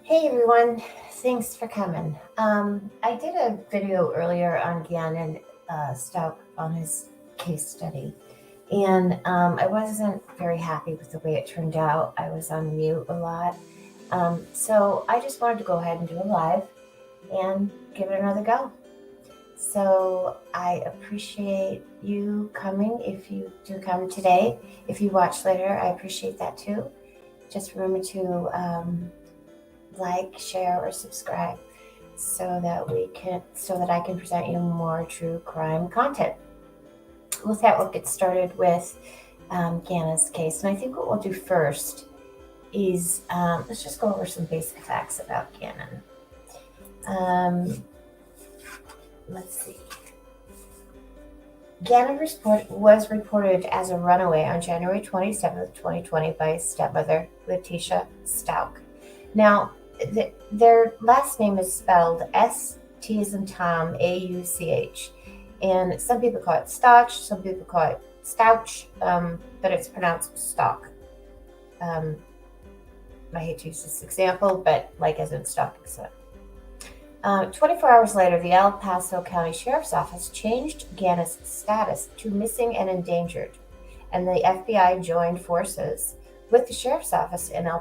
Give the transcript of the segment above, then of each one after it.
Hey everyone, thanks for coming. I did a video earlier on Gannon Stauch on his case study, and I wasn't very happy with the way it turned out. I was on mute a lot, so I just wanted to go ahead and do a live and give it another go. So I appreciate you coming if you do come today. If you watch later, I appreciate that too. Just remember to like, share, or subscribe so that I can present you more true crime content. With that, we'll get started with Gannon's case. And I think what we'll do first is let's just go over some basic facts about Gannon. Let's see. Gannon was reported as a runaway on January 27th, 2020 by his stepmother, Letecia Stauch. Now, their last name is spelled S-T as in Tom, A-U-C-H. And some people call it Stauch, some people call it Stauch, but it's pronounced Stauch. I hate to use this example, but like as in stalking someone. 24 hours later, the El Paso County Sheriff's Office changed Gannon's status to missing and endangered, and the FBI joined forces with the Sheriff's Office in El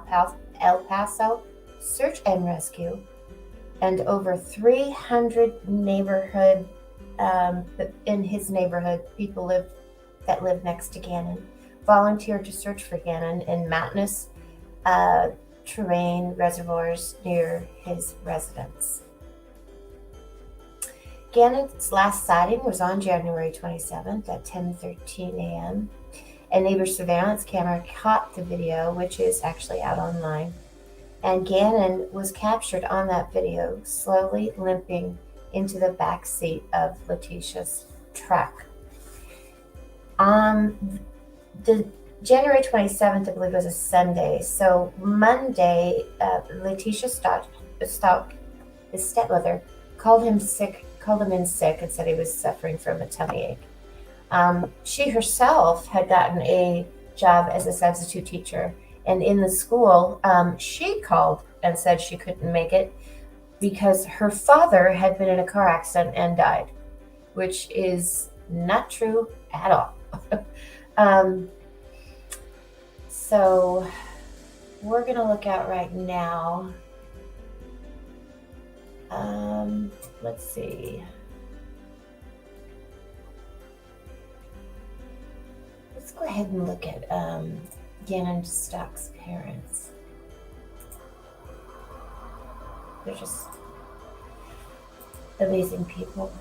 Paso, search and rescue, and over 300 neighborhood in his neighborhood, people that live next to Gannon volunteered to search for Gannon in mountainous terrain reservoirs near his residence. Gannon's last sighting was on January 27th at 10:13 a.m. A neighbor's surveillance camera caught the video, which is actually out online. And Gannon was captured on that video, slowly limping into the back seat of Letecia's truck. The January 27th, I believe, was a Sunday. So Monday, Letecia Stauch, his stepmother, called him in sick and said he was suffering from a tummy ache. She herself had gotten a job as a substitute teacher, and in the school, she called and said she couldn't make it because her father had been in a car accident and died, which is not true at all. So we're going to look at right now. Let's see. Let's go ahead and look at Gannon Stauch's parents. They're just amazing people.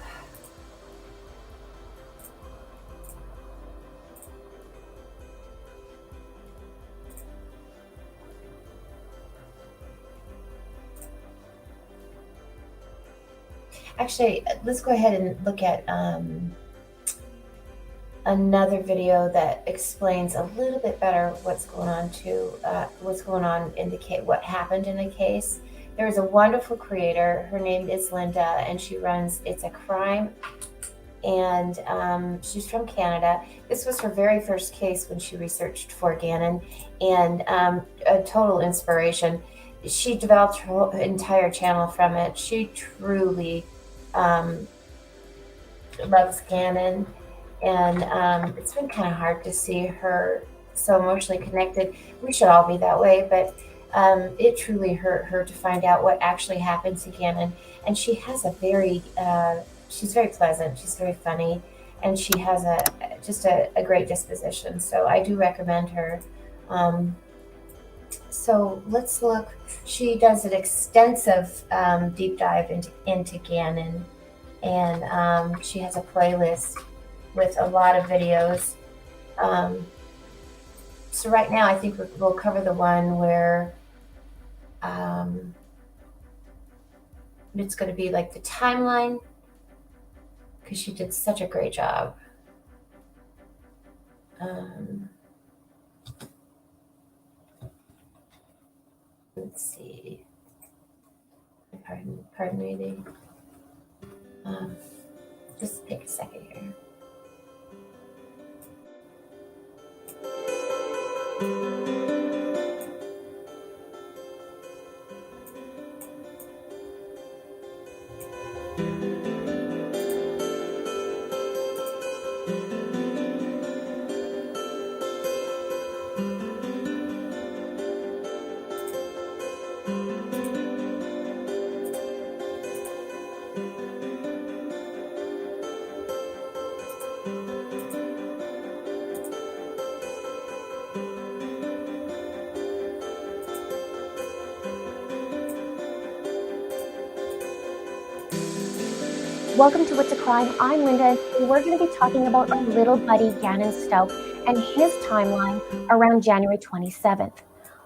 Actually, let's go ahead and look at another video that explains a little bit better what's going on in the case, what happened in the case. There is a wonderful creator. Her name is Linda, and she runs It's a Crime, and she's from Canada. This was her very first case when she researched for Gannon, and a total inspiration. She developed her entire channel from it. She truly loves Gannon, and it's been kind of hard to see her so emotionally connected. We should all be that way, but it truly hurt her to find out what actually happened to Gannon. And she has she's very pleasant, she's very funny, and she has a great disposition. So I do recommend her. So let's look. She does an extensive deep dive into Gannon, and she has a playlist with a lot of videos. So right now, I think we'll cover the one where it's going to be like the timeline, because she did such a great job. Let's see. Pardon me. Just take a second here. Welcome to What's a Crime. I'm Linda, and today we're going to be talking about our little buddy Gannon Stauch and his timeline around January 27th.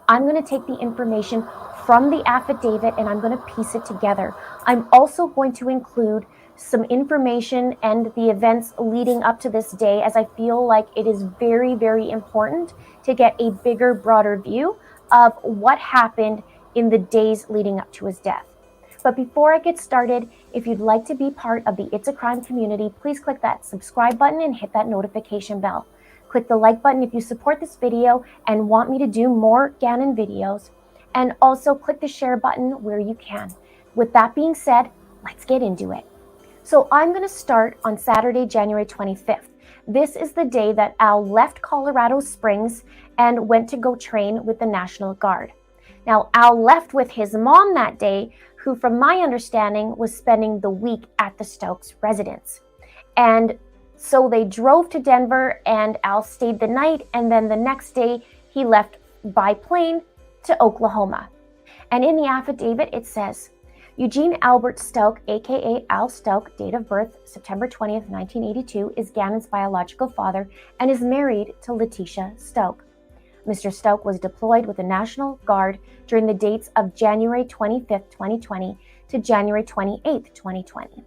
I'm going to take the information from the affidavit and I'm going to piece it together. I'm also going to include some information and the events leading up to this day, as I feel like it is very, very important to get a bigger, broader view of what happened in the days leading up to his death. But before I get started, if you'd like to be part of the It's a Crime community, please click that subscribe button and hit that notification bell. Click the like button if you support this video and want me to do more Gannon videos. And also click the share button where you can. With that being said, let's get into it. So I'm going to start on Saturday, January 25th. This is the day that Al left Colorado Springs and went to go train with the National Guard. Now, Al left with his mom that day, who, from my understanding, was spending the week at the Stauch's residence. And so they drove to Denver and Al stayed the night, and then the next day he left by plane to Oklahoma. And in the affidavit it says, Eugene Albert Stauch, aka Al Stauch, date of birth September 20th, 1982, is Gannon's biological father and is married to Letecia Stauch. Mr. Stauch was deployed with the National Guard during the dates of January 25th, 2020 to January 28th, 2020.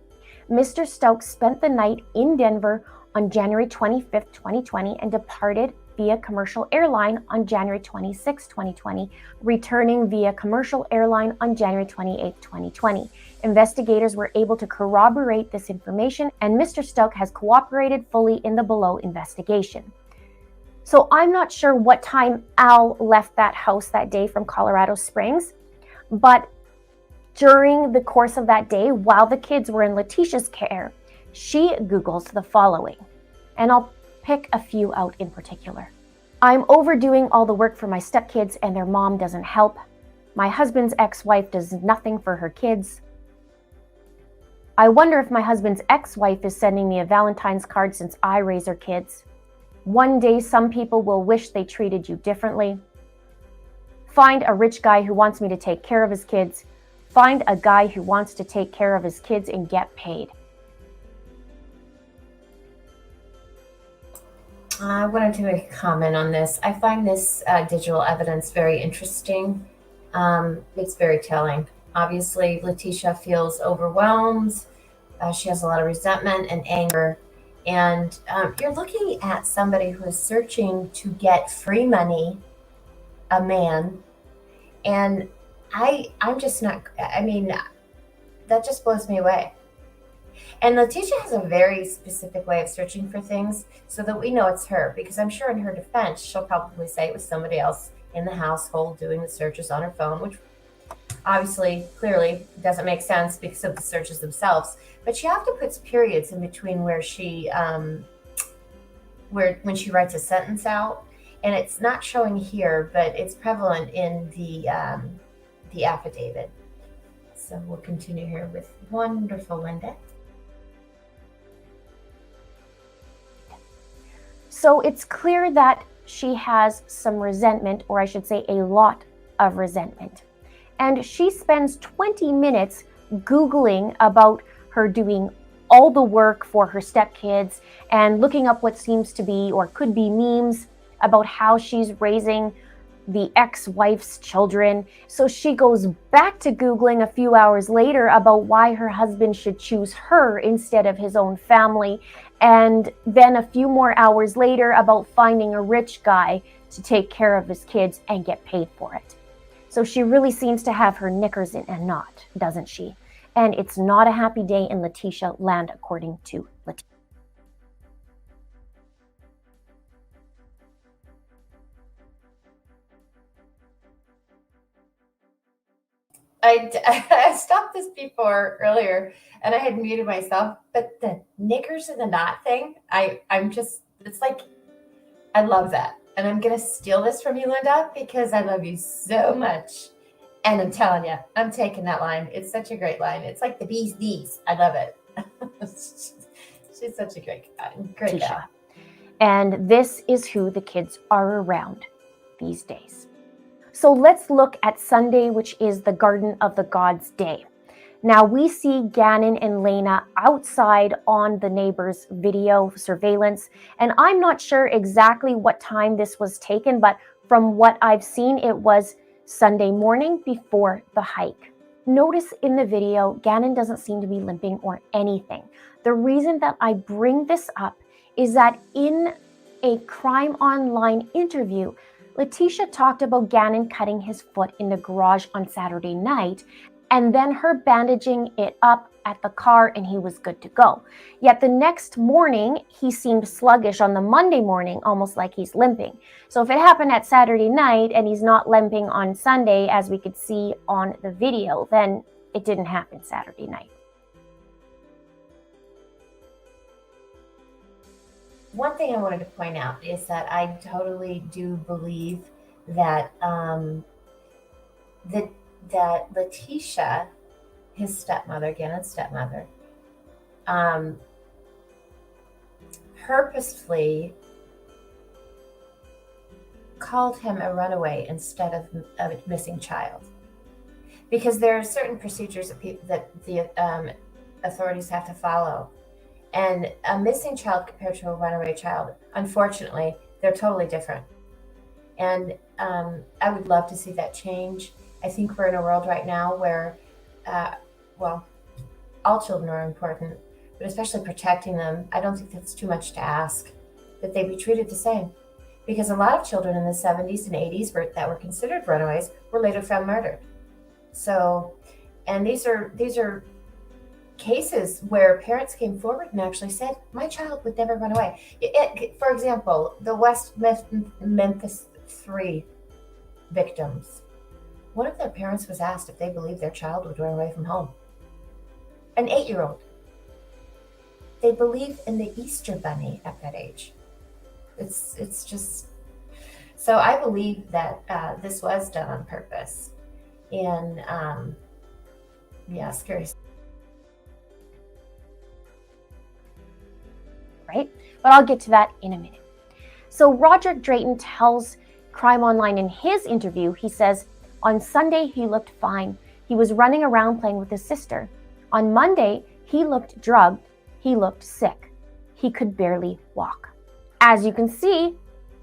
Mr. Stauch spent the night in Denver on January 25th, 2020 and departed via commercial airline on January 26th, 2020, returning via commercial airline on January 28th, 2020. Investigators were able to corroborate this information, and Mr. Stauch has cooperated fully in the below investigation. So I'm not sure what time Al left that house that day from Colorado Springs, but during the course of that day, while the kids were in Letecia's care, she Googles the following, and I'll pick a few out in particular. I'm overdoing all the work for my stepkids and their mom doesn't help. My husband's ex-wife does nothing for her kids. I wonder if my husband's ex-wife is sending me a Valentine's card since I raise her kids. One day, some people will wish they treated you differently. Find a rich guy who wants me to take care of his kids. Find a guy who wants to take care of his kids and get paid. I wanted to make a comment on this. I find this digital evidence very interesting. It's very telling. Obviously, Letecia feels overwhelmed. She has a lot of resentment and anger. And you're looking at somebody who is searching to get free money, a man, and I'm just not, that just blows me away. And Letecia has a very specific way of searching for things so that we know it's her, because I'm sure in her defense, she'll probably say it was somebody else in the household doing the searches on her phone, which obviously, clearly doesn't make sense because of the searches themselves. But she often puts periods in between where she, when she writes a sentence out, and it's not showing here, but it's prevalent in the affidavit. So we'll continue here with wonderful Linda. So it's clear that she has some resentment, or I should say a lot of resentment. And she spends 20 minutes Googling about her doing all the work for her stepkids and looking up what seems to be or could be memes about how she's raising the ex-wife's children. So she goes back to Googling a few hours later about why her husband should choose her instead of his own family. And then a few more hours later about finding a rich guy to take care of his kids and get paid for it. So she really seems to have her knickers in a knot, doesn't she? And it's not a happy day in Letecia land, according to Letecia. I stopped this before earlier and I had muted myself, but the knickers in the knot thing, it's like, I love that. And I'm going to steal this from you, Linda, because I love you so much. And I'm telling you, I'm taking that line. It's such a great line. It's like the bee's knees. I love it. She's such a great gal. And this is who the kids are around these days. So let's look at Sunday, which is the Garden of the Gods Day. Now we see Gannon and Lena outside on the neighbor's video surveillance, and I'm not sure exactly what time this was taken, but from what I've seen, it was Sunday morning before the hike. Notice in the video, Gannon doesn't seem to be limping or anything. The reason that I bring this up is that in a Crime Online interview, Letecia talked about Gannon cutting his foot in the garage on Saturday night, and then her bandaging it up at the car and he was good to go. Yet the next morning, he seemed sluggish on the Monday morning, almost like he's limping. So if it happened at Saturday night and he's not limping on Sunday, as we could see on the video, then it didn't happen Saturday night. One thing I wanted to point out is that I totally do believe that that Letecia, his stepmother, Gannon's stepmother, purposefully called him a runaway instead of a missing child, because there are certain procedures that the authorities have to follow, and a missing child compared to a runaway child, unfortunately, they're totally different. And I would love to see that change. I think we're in a world right now where, well, all children are important, but especially protecting them, I don't think that's too much to ask, that they be treated the same. Because a lot of children in the 70s and 80s that were considered runaways were later found murdered. So, and these are cases where parents came forward and actually said, my child would never run away. For example, the West Memphis 3 victims, one of their parents was asked if they believed their child would run away from home. An 8-year-old. They believe in the Easter Bunny at that age. It's just, so I believe that this was done on purpose. And yeah, scary. Right? But I'll get to that in a minute. So Roderick Drayton tells Crime Online in his interview, he says, on Sunday, he looked fine. He was running around playing with his sister. On Monday, he looked drugged. He looked sick. He could barely walk. As you can see,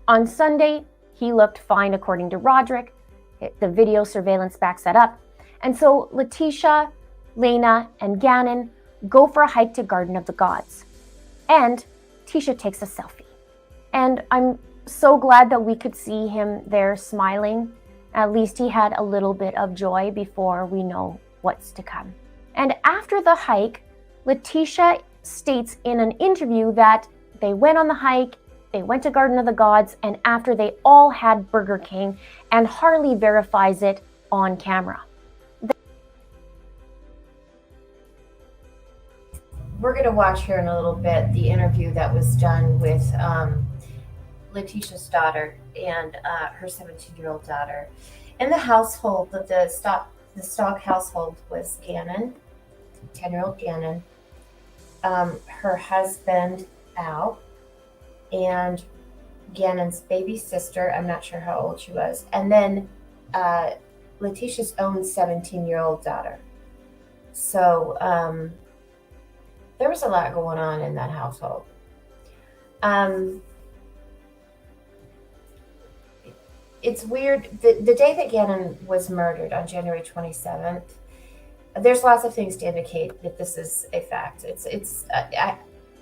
on Sunday, he looked fine according to Roderick. The video surveillance backs that up. And so Letecia, Lena, and Gannon go for a hike to Garden of the Gods. And Tisha takes a selfie. And I'm so glad that we could see him there smiling. At least he had a little bit of joy before we know what's to come. And after the hike, Letecia states in an interview that they went on the hike, they went to Garden of the Gods, and after they all had Burger King, and Harley verifies it on camera. We're going to watch here in a little bit the interview that was done with Letecia's daughter and her 17-year-old daughter. In the household, the Stauch household was Gannon, 10-year-old Gannon, her husband, Al, and Gannon's baby sister, I'm not sure how old she was, and then Letecia's own 17-year-old daughter. So there was a lot going on in that household. It's weird. The day that Gannon was murdered on January 27th, there's lots of things to indicate that this is a fact.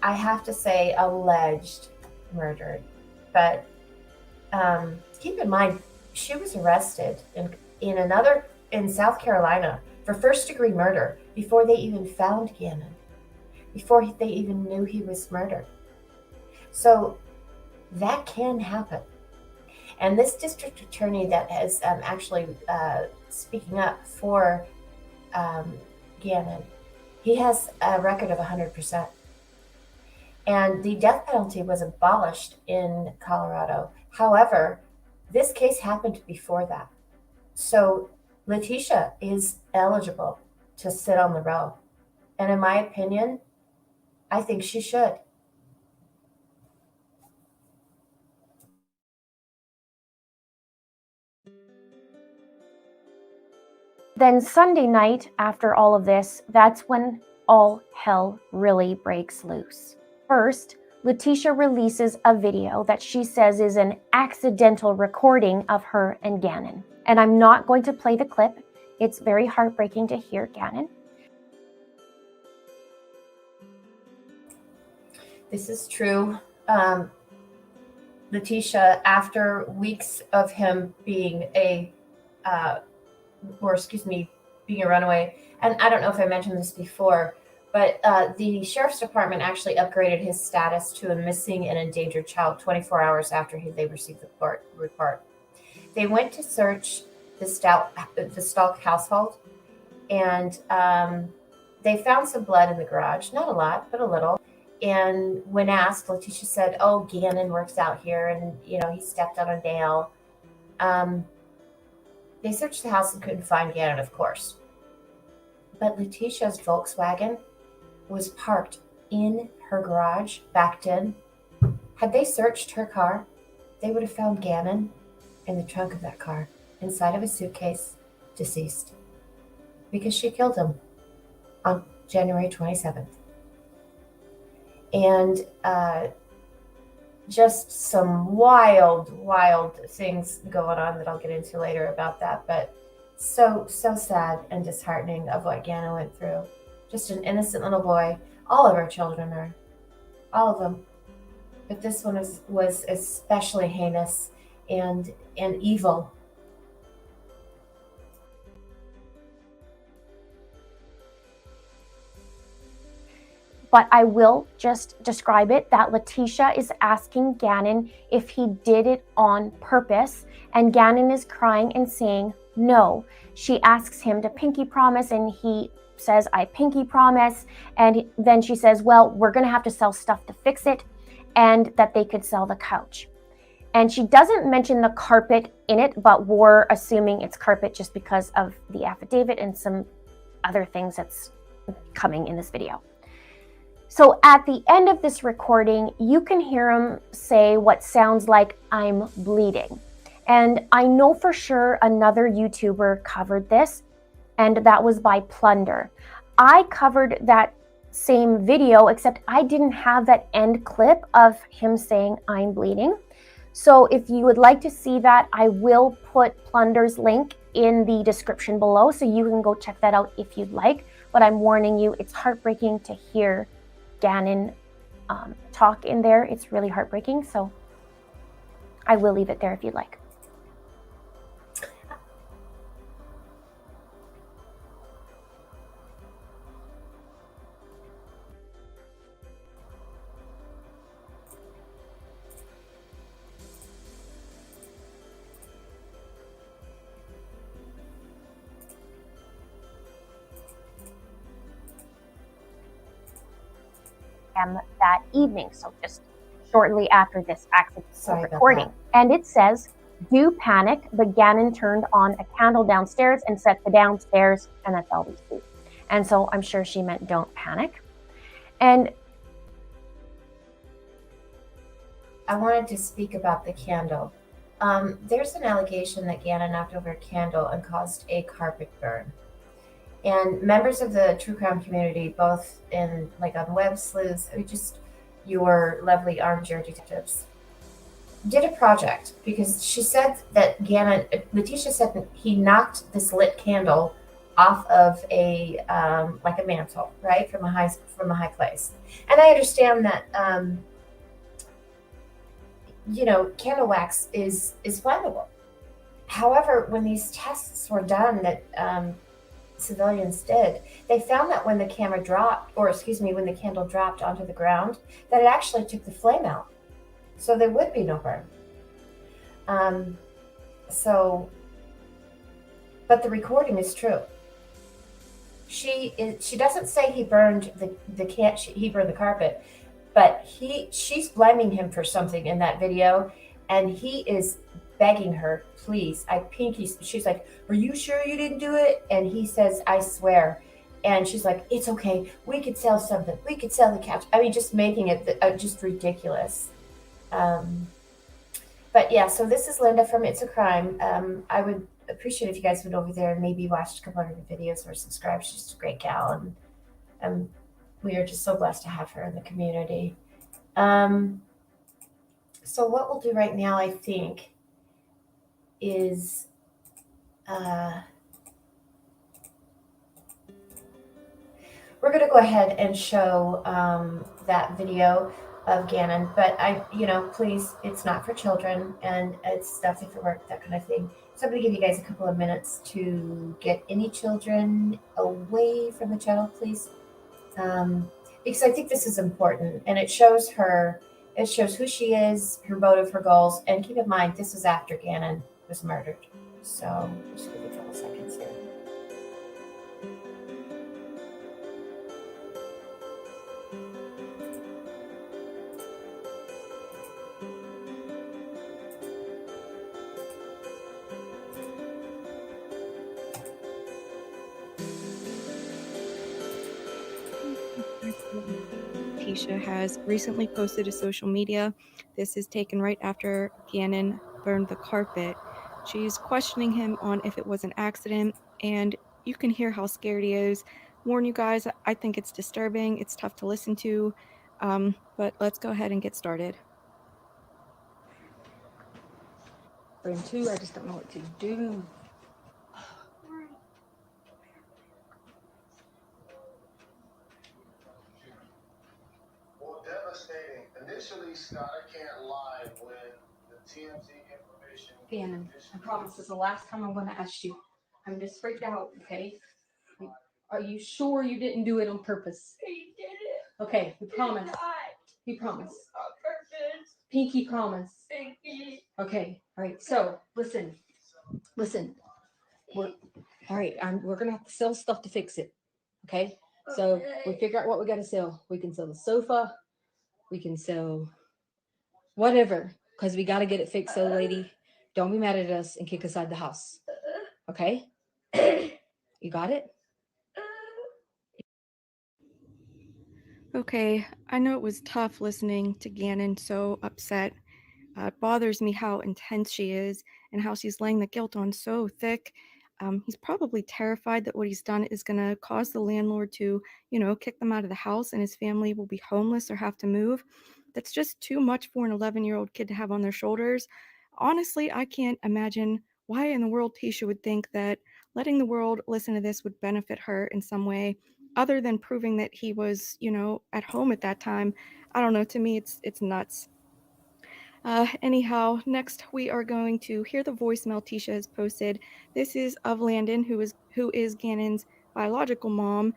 I have to say alleged murdered, but keep in mind she was arrested in South Carolina for first-degree murder before they even found Gannon, before they even knew he was murdered. So that can happen. And this district attorney that has actually speaking up for Gannon, he has a record of 100%. And the death penalty was abolished in Colorado. However, this case happened before that. So Letecia is eligible to sit on the row. And in my opinion, I think she should. Then Sunday night, after all of this, that's when all hell really breaks loose. First, Letecia releases a video that she says is an accidental recording of her and Gannon. And I'm not going to play the clip. It's very heartbreaking to hear Gannon. This is true. Letecia, after weeks of him being being a runaway, and I don't know if I mentioned this before, but the sheriff's department actually upgraded his status to a missing and endangered child 24 hours after they received the report. They went to search the Stauch household, and they found some blood in the garage. Not a lot, but a little. And when asked, Letecia said, "Oh, Gannon works out here, and he stepped on a nail." They searched the house and couldn't find Gannon, of course. But Letecia's Volkswagen was parked in her garage, backed in. Had they searched her car, they would have found Gannon in the trunk of that car, inside of a suitcase, deceased. Because she killed him on January 27th. And just some wild things going on that I'll get into later about that. But so sad and disheartening of what Gannon went through. Just an innocent little boy. All of our children are. All of them. But this one was especially heinous and evil. But I will just describe it that Letecia is asking Gannon if he did it on purpose, and Gannon is crying and saying no. She asks him to pinky promise, and he says, "I pinky promise." And then she says, "Well, we're going to have to sell stuff to fix it," and that they could sell the couch. And she doesn't mention the carpet in it, but we're assuming it's carpet just because of the affidavit and some other things that's coming in this video. So at the end of this recording, you can hear him say what sounds like "I'm bleeding." And I know for sure another YouTuber covered this, and that was by Plunder. I covered that same video, except I didn't have that end clip of him saying "I'm bleeding." So if you would like to see that, I will put Plunder's link in the description below, so you can go check that out if you'd like. But I'm warning you, it's heartbreaking to hear Gannon talk in there. It's really heartbreaking, so I will leave it there if you'd like. That evening, so just shortly after this accidental recording. And it says, "Do panic," but Gannon turned on a candle downstairs and set the downstairs, and that's all we see. And so I'm sure she meant don't panic. And I wanted to speak about the candle. There's an allegation that Gannon knocked over a candle and caused a carpet burn. And members of the true crime community, both on web sleuths, just your lovely armchair detectives, did a project because she said that Letecia said that he knocked this lit candle off of a mantle, right, from a high place. And I understand that candle wax is flammable. However, when these tests were done that civilians did, they found that when the candle dropped onto the ground, that it actually took the flame out, so there would be no burn. But the recording is true. She doesn't say he burned he burned the carpet, but she's blaming him for something in that video, and he is begging her, "Please, she's like, are you sure you didn't do it?" And he says, "I swear." And she's like, "It's okay. We could sell something. We could sell the couch." I mean, just making it just ridiculous. But yeah, so this is Linda from It's a Crime. I would appreciate if you guys went over there and maybe watched a couple of her videos or subscribed. She's just a great gal, and we are just so blessed to have her in the community. Um, so what we'll do right now, I think, is we're going to go ahead and show that video of Gannon, but please, it's not for children and it's definitely for work, that kind of thing. So I'm going to give you guys a couple of minutes to get any children away from the channel, please, because I think this is important, and it shows who she is, her motive, her goals, and keep in mind this was after Gannon was murdered. So just give me a couple seconds here. Letecia has recently posted to social media. This is taken right after Gannon burned the carpet. She's questioning him on if it was an accident, and you can hear how scared he is. Warn you guys, I think it's disturbing. It's tough to listen to, but let's go ahead and get started. Frame 2, I just don't know what to do. Well, devastating. Initially, Scott, I can't lie, when the TMZ information... Gannon, I promise this is the last time I'm going to ask you. I'm just freaked out, okay? Are you sure you didn't do it on purpose? He did it. Okay, we promise. We promise. On purpose. Pinky promise. Pinky. Okay, all right. So, listen. All right, we're going to have to sell stuff to fix it, okay? So, we figure out what we got to sell. We can sell the sofa. We can sell whatever, because we got to get it fixed. So, lady, don't be mad at us and kick us out the house. Okay? You got it? Okay, I know it was tough listening to Gannon so upset. It bothers me how intense she is and how she's laying the guilt on so thick. He's probably terrified that what he's done is going to cause the landlord to, kick them out of the house and his family will be homeless or have to move. That's just too much for an 11-year-old kid to have on their shoulders. Honestly, I can't imagine why in the world Tisha would think that letting the world listen to this would benefit her in some way, other than proving that he was, at home at that time. I don't know. To me, it's nuts. Anyhow, next we are going to hear the voicemail Tisha has posted. This is of Landon, who is Gannon's biological mom.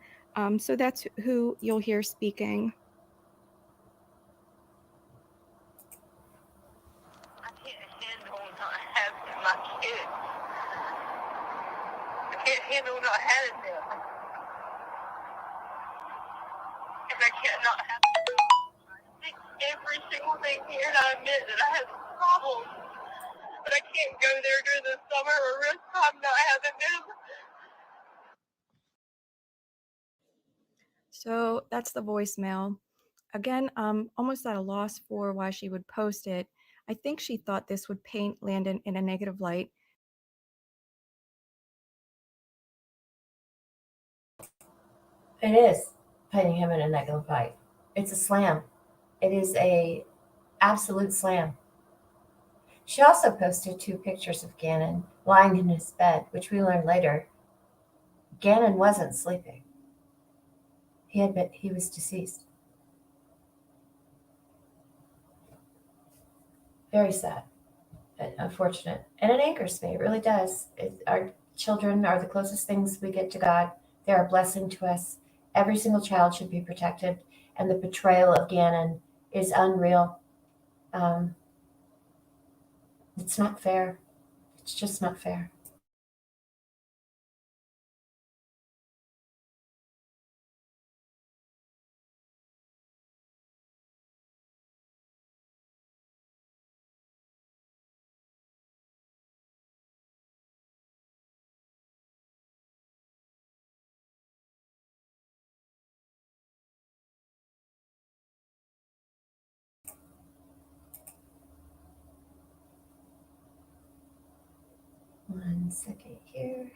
So that's who you'll hear speaking. I can't handle not having my kids. I can't handle not having them. And I can't not have them. I fix every single thing here, and I admit that I have problems. But I can't go there during the summer or risk time not having them. So that's the voicemail. Again, almost at a loss for why she would post it. I think she thought this would paint Landon in a negative light. It is painting him in a negative light. It's a slam. It is a absolute slam. She also posted 2 pictures of Gannon lying in his bed, which we learned later. Gannon wasn't sleeping. He was deceased. Very sad and unfortunate. And it angers me. It really does. Our children are the closest things we get to God. They're a blessing to us. Every single child should be protected. And the betrayal of Gannon is unreal. It's not fair. It's just not fair. 1 second here.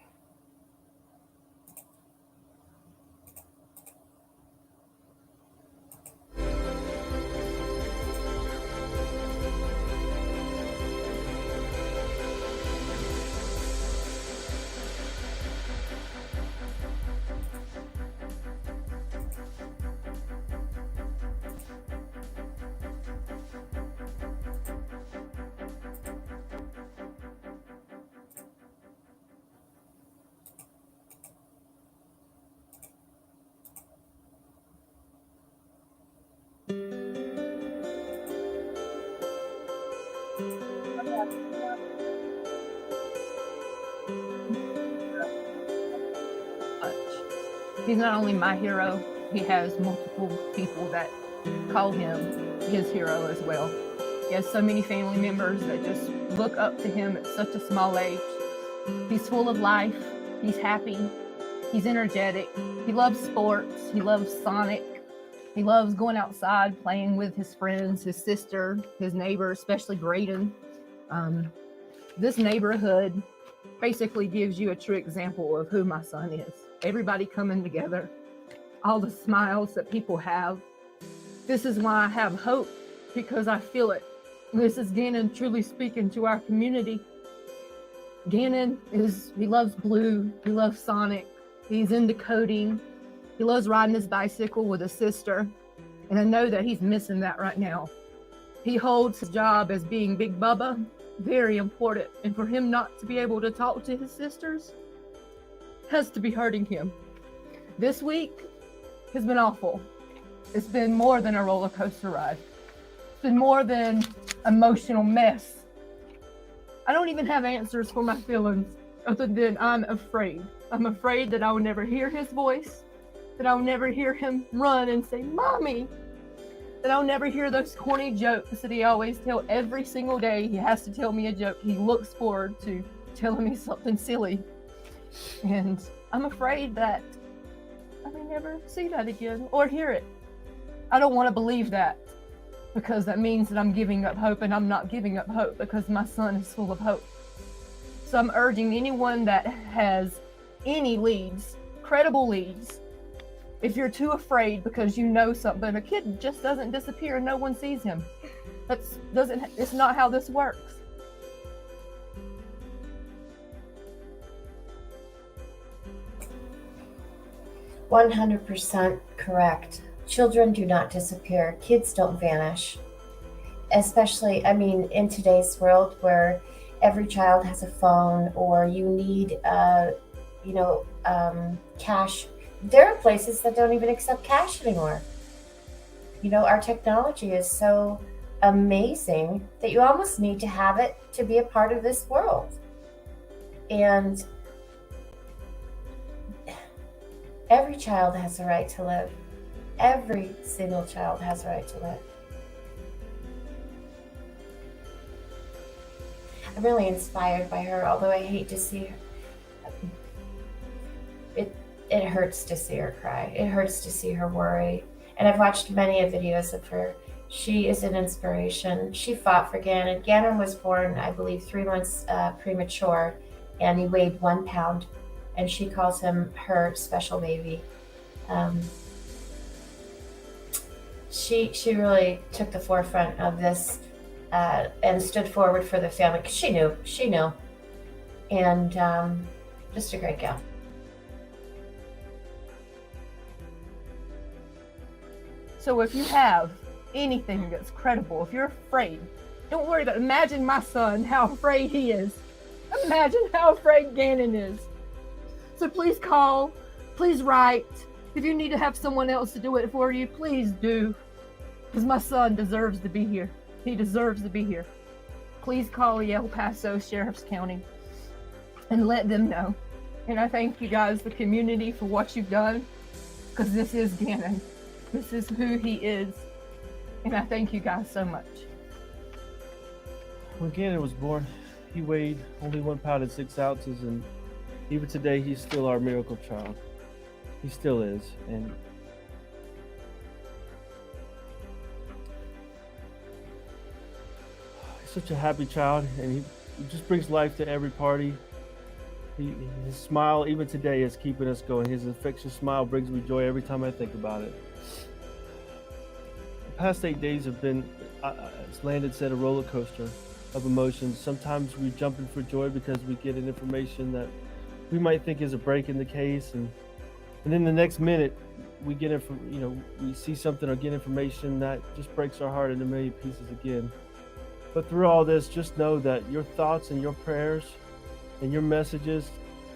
He's not only my hero, he has multiple people that call him his hero as well. He has so many family members that just look up to him at such a small age. He's full of life, he's happy, he's energetic, he loves sports, he loves Sonic, he loves going outside, playing with his friends, his sister, his neighbor, especially Graydon. This neighborhood basically gives you a true example of who my son is. Everybody coming together, all the smiles that people have. This is why I have hope, because I feel it. This is Gannon truly speaking to our community. Gannon he loves blue, he loves Sonic, he's into coding, he loves riding his bicycle with his sister, and I know that he's missing that right now. He holds his job as being Big Bubba very important, and for him not to be able to talk to his sisters has to be hurting him. This week has been awful. It's been more than a roller coaster ride. It's been more than emotional mess. I don't even have answers for my feelings other than I'm afraid. I'm afraid that I will never hear his voice, that I'll never hear him run and say, "Mommy," that I'll never hear those corny jokes that he always tells every single day. He has to tell me a joke. He looks forward to telling me something silly. And I'm afraid that I may never see that again or hear it. I don't want to believe that, because that means that I'm giving up hope, and I'm not giving up hope because my son is full of hope. So I'm urging anyone that has any leads, credible leads, if you're too afraid because you know something, a kid just doesn't disappear and no one sees him. It's not how this works. 100% correct. Children do not disappear. Kids don't vanish. Especially, in today's world where every child has a phone, or you need, cash. There are places that don't even accept cash anymore. Our technology is so amazing that you almost need to have it to be a part of this world. And every child has a right to live. Every single child has a right to live. I'm really inspired by her, although I hate to see her. It hurts to see her cry. It hurts to see her worry. And I've watched many videos of her. She is an inspiration. She fought for Gannon. Gannon was born, I believe, 3 months premature, and he weighed 1 pound. And she calls him her special baby. She really took the forefront of this and stood forward for the family. 'Cause she knew. And just a great gal. So if you have anything that's credible, if you're afraid, don't worry about it. Imagine my son, how afraid he is. Imagine how afraid Gannon is. So please call, please write. If you need to have someone else to do it for you, please do. Because my son deserves to be here. He deserves to be here. Please call the El Paso Sheriff's County and let them know. And I thank you guys, the community, for what you've done, because this is Gannon. This is who he is. And I thank you guys so much. When Gannon was born, he weighed only 1 pound and 6 ounces, and even today, he's still our miracle child. He still is. And he's such a happy child, and he just brings life to every party. His smile, even today, is keeping us going. His infectious smile brings me joy every time I think about it. The past 8 days have been, as Landon said, a roller coaster of emotions. Sometimes we jump in for joy because we get an information that we might think is a break in the case, and then the next minute we get we see something or get information that just breaks our heart into a million pieces again. But through all this, just know that your thoughts and your prayers and your messages,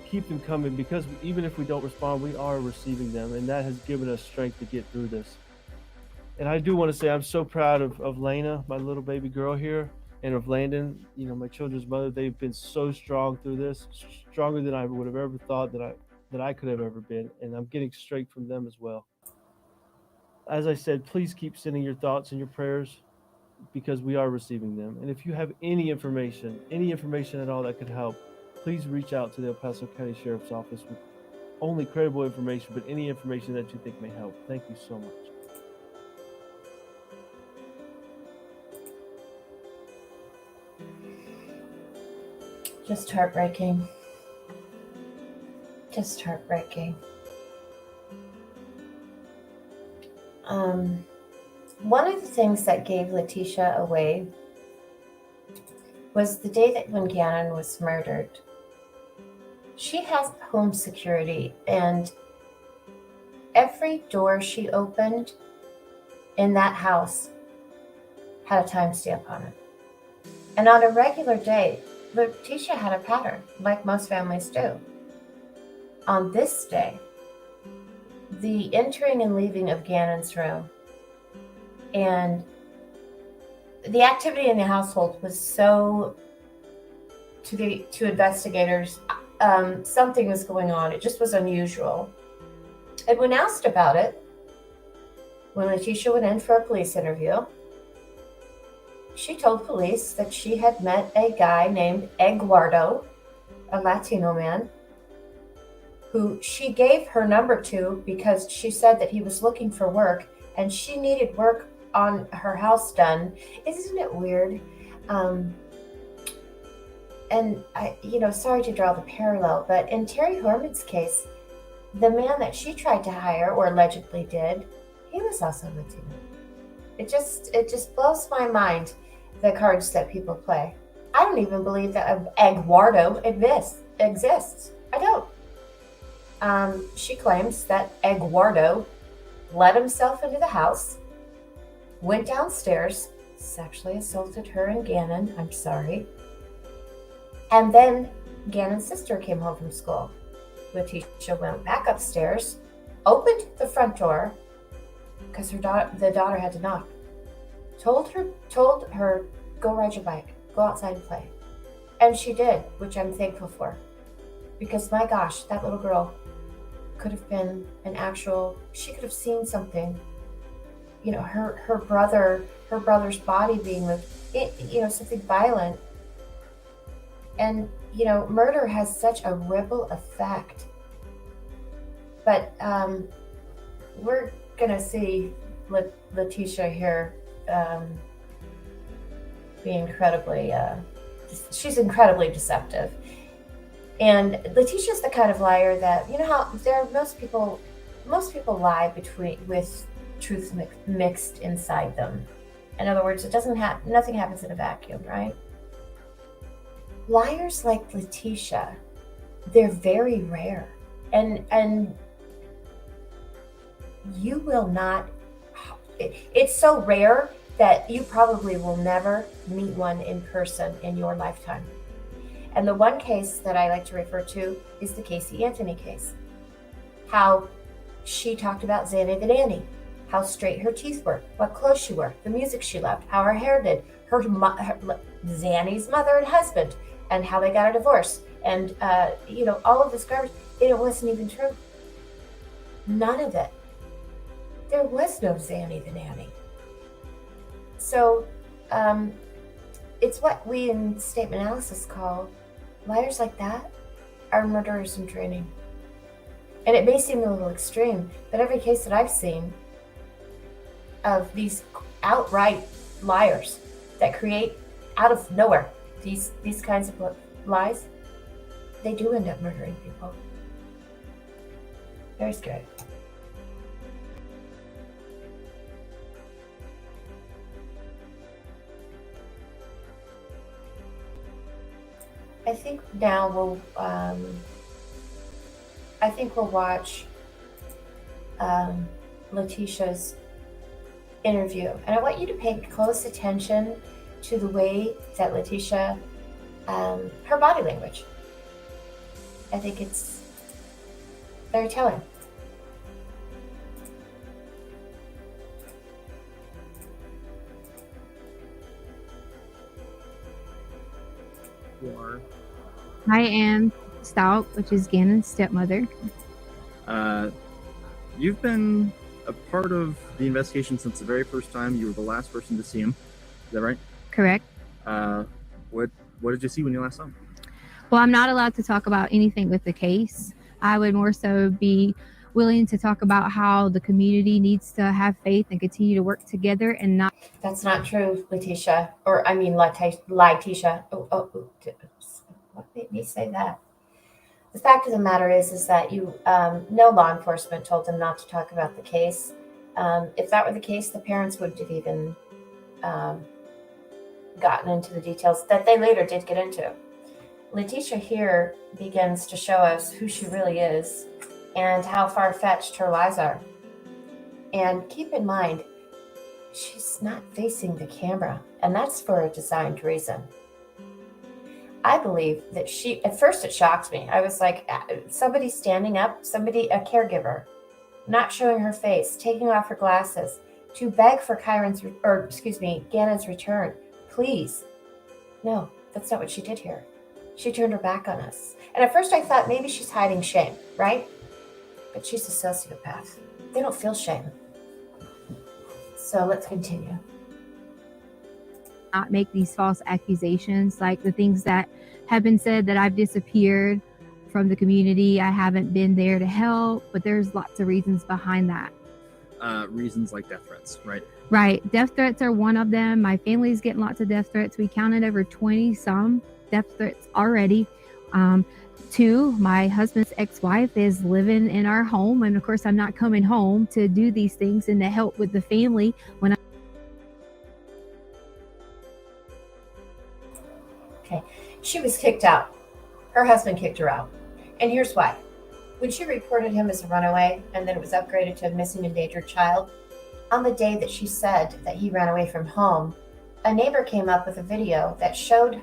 keep them coming, because even if we don't respond, we are receiving them, and that has given us strength to get through this. And I do want to say I'm so proud of Lena, my little baby girl here, and of Landon, my children's mother. They've been so strong through this, stronger than I would have ever thought that I could have ever been, and I'm getting strength from them as well. As I said, please keep sending your thoughts and your prayers, because we are receiving them. And if you have any information at all that could help, please reach out to the El Paso County Sheriff's Office with only credible information, but any information that you think may help. Thank you so much. Just heartbreaking. Just heartbreaking. One of the things that gave Letecia away was the day that when Gannon was murdered. She has home security, and every door she opened in that house had a timestamp on it. And on a regular day, Letecia had a pattern, like most families do. On this day, the entering and leaving of Gannon's room and the activity in the household was so, to investigators, something was going on. It just was unusual. And when asked about it, when Letecia went in for a police interview, she told police that she had met a guy named Eduardo, a Latino man, who she gave her number to because she said that he was looking for work and she needed work on her house done. Isn't it weird? And I, sorry to draw the parallel, but in Terry Horman's case, the man that she tried to hire, or allegedly did, he was also Latino. It just blows my mind, the cards that people play. I don't even believe that Eduardo exists. I don't. She claims that Eduardo let himself into the house, went downstairs, sexually assaulted her and Gannon, I'm sorry. And then Gannon's sister came home from school. Letecia went back upstairs, opened the front door, because the daughter had to knock. Told her, go ride your bike, go outside and play. And she did, which I'm thankful for. Because my gosh, that little girl could have been she could have seen something. Her brother's body being moved, something violent. And, murder has such a ripple effect. But we're going to see Letecia here be incredibly, she's incredibly deceptive. And Letecia's the kind of liar that, how most people lie with truth mixed inside them. In other words, nothing happens in a vacuum, right? Liars like Letecia, they're very rare. And you will not, it's so rare that you probably will never meet one in person in your lifetime. And the one case that I like to refer to is the Casey Anthony case. How she talked about Zanny the nanny, how straight her teeth were, what clothes she wore, the music she loved, how her hair did, her Zanny's mother and husband, and how they got a divorce, and all of this garbage. And it wasn't even true. None of it. There was no Zanny the nanny. So it's what we in statement analysis call liars like that are murderers in training. And it may seem a little extreme, but every case that I've seen of these outright liars that create out of nowhere these kinds of lies, they do end up murdering people. Very scary. I think now we'll watch Letecia's interview, and I want you to pay close attention to the way that Letecia, her body language. I think it's very telling. I am Stauch, which is Gannon's stepmother. You've been a part of the investigation since the very first time. You were the last person to see him. Is that right? Correct. What did you see when you last saw him? Well, I'm not allowed to talk about anything with the case. I would more so be willing to talk about how the community needs to have faith and continue to work together and not. That's not true, Letecia. Or I mean, Letecia. What made me say that? The fact of the matter is that you, no law enforcement told them not to talk about the case. If that were the case, the parents would have even gotten into the details that they later did get into. Letecia here begins to show us who she really is and how far-fetched her lies are. And keep in mind, she's not facing the camera, and that's for a designed reason. I believe that at first it shocked me. I was like, somebody standing up, a caregiver, not showing her face, taking off her glasses to beg for Gannon's return. Please. No, that's not what she did here. She turned her back on us. And at first I thought maybe she's hiding shame, right? But she's a sociopath. They don't feel shame. So let's continue. Not make these false accusations, like the things that have been said that I've disappeared from the community. I haven't been there to help, but there's lots of reasons behind that. Reasons like death threats, right? Right. Death threats are one of them. My family's getting lots of death threats. We counted over 20 some death threats already. Two, my husband's ex-wife is living in our home, and of course I'm not coming home to do these things and to help with the family when she was kicked out. Her husband kicked her out. And here's why. When she reported him as a runaway and then it was upgraded to a missing endangered child, on the day that she said that he ran away from home, a neighbor came up with a video that showed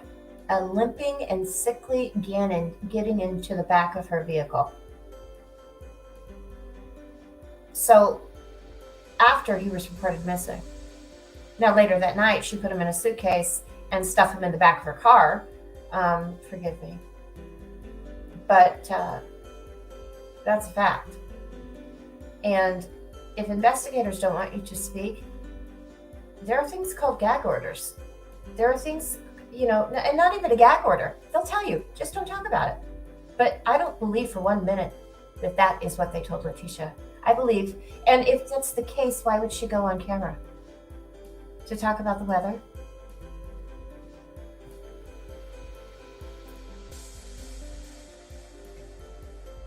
a limping and sickly Gannon getting into the back of her vehicle. So after he was reported missing. Now later that night, she put him in a suitcase and stuffed him in the back of her car. Forgive me. But that's a fact. And if investigators don't want you to speak, there are things called gag orders. There are things, and not even a gag order. They'll tell you, just don't talk about it. But I don't believe for 1 minute that that is what they told Letecia. I believe, and if that's the case, why would she go on camera? To talk about the weather?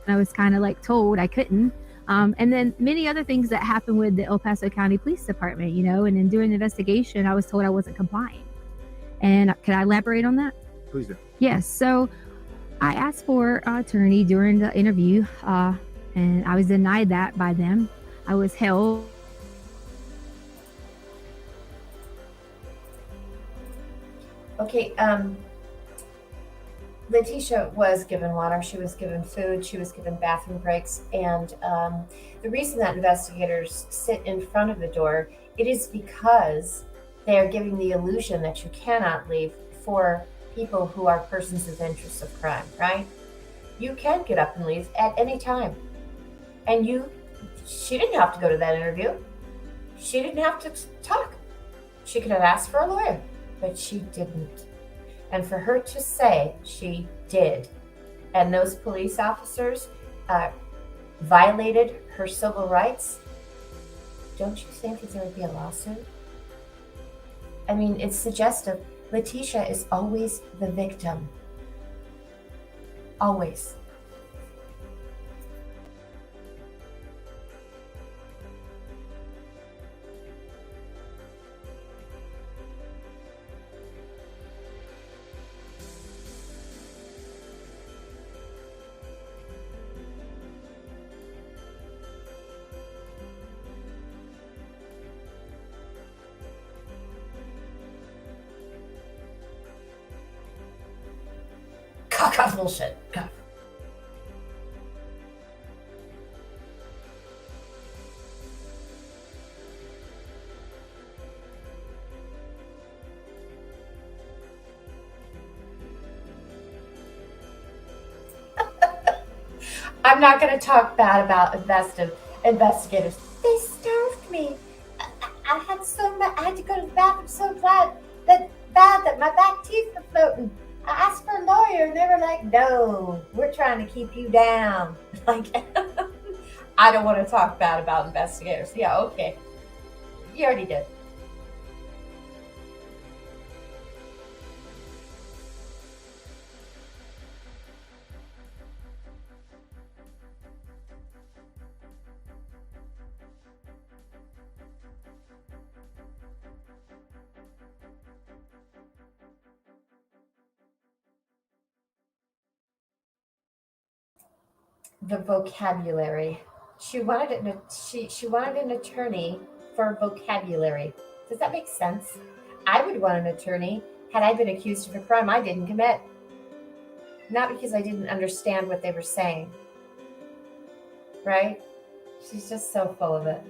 I was kind of like told I couldn't. And then many other things that happened with the El Paso County Police Department, and in doing the investigation, I was told I wasn't complying. And can I elaborate on that? Please do. Yes. So I asked for an attorney during the interview, and I was denied that by them. I was held. Okay, Letecia was given water, she was given food, she was given bathroom breaks, and the reason that investigators sit in front of the door, it is because they are giving the illusion that you cannot leave for people who are persons of interest of crime, right? You can get up and leave at any time. And she didn't have to go to that interview. She didn't have to talk. She could have asked for a lawyer, but she didn't. And for her to say she did, and those police officers violated her civil rights, don't you think that there would be a lawsuit? I mean, it's suggestive. Letecia is always the victim. always. God, bullshit. God. I'm not going to talk bad about investigators. They starved me. I had so much. I had to go to the bathroom so bad that my back teeth were floating. I asked for a lawyer, and they were like, "No, we're trying to keep you down." Like, I don't want to talk bad about investigators. Yeah, okay. You already did. The vocabulary. She wanted an attorney for vocabulary. Does that make sense? I would want an attorney had I been accused of a crime I didn't commit. Not because I didn't understand what they were saying. Right? She's just so full of it.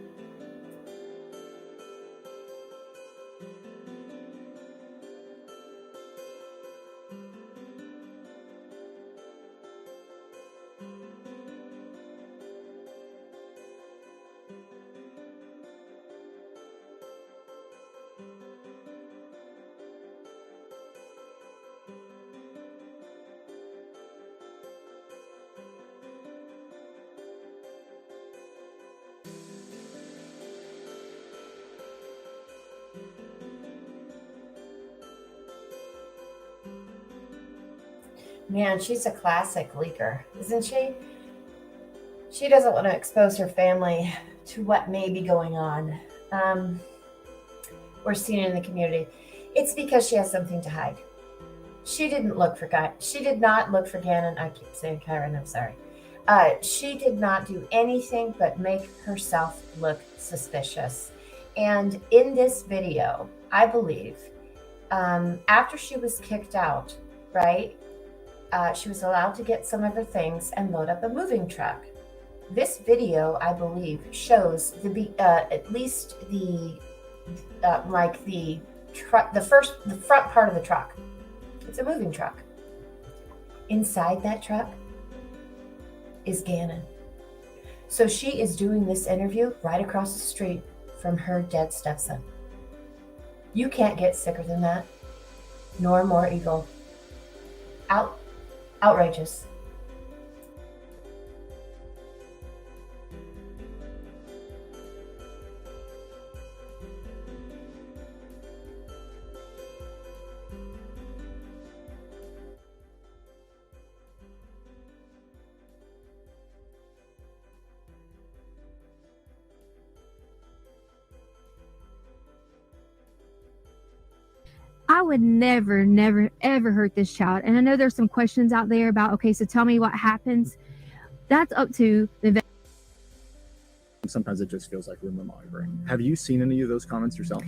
Man, she's a classic leaker, isn't she? She doesn't want to expose her family to what may be going on or seen in the community. It's because she has something to hide. She did not look for Gannon. I keep saying Kyron, I'm sorry. She did not do anything but make herself look suspicious. And in this video, I believe, after she was kicked out, right? She was allowed to get some of her things and load up a moving truck. This video, I believe, shows at least the front part of the truck. It's a moving truck. Inside that truck is Gannon. So she is doing this interview right across the street from her dead stepson. You can't get sicker than that, nor more evil. Outrageous. I would never, ever hurt this child. And I know there's some questions out there about, okay, so tell me what happens. That's up to the Sometimes it just feels like rumor mongering. Have you seen any of those comments yourself?